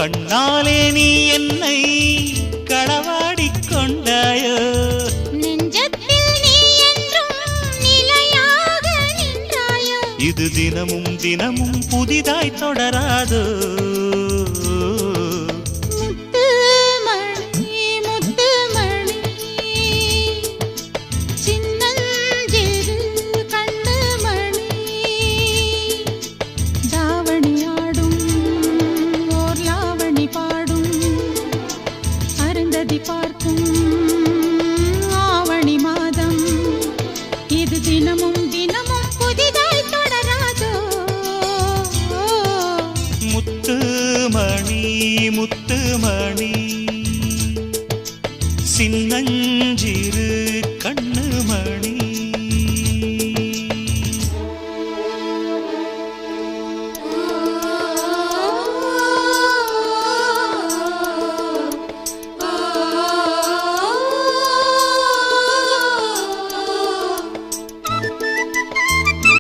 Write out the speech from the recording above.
கண்ணாலே நீ என்னை களவாடிக் கொண்டாயோ நெஞ்சத்தில் நீ என்றும் நிலையாக நின்றாயோ இது தினமும் தினமும் புதிதாய் தொடராதோ பார்க்கும் ஆவணி மாதம் இது தினமும் தினமும் புதிதாய் தொடராதோ முத்துமணி முத்துமணி சின்னஞ்சிறு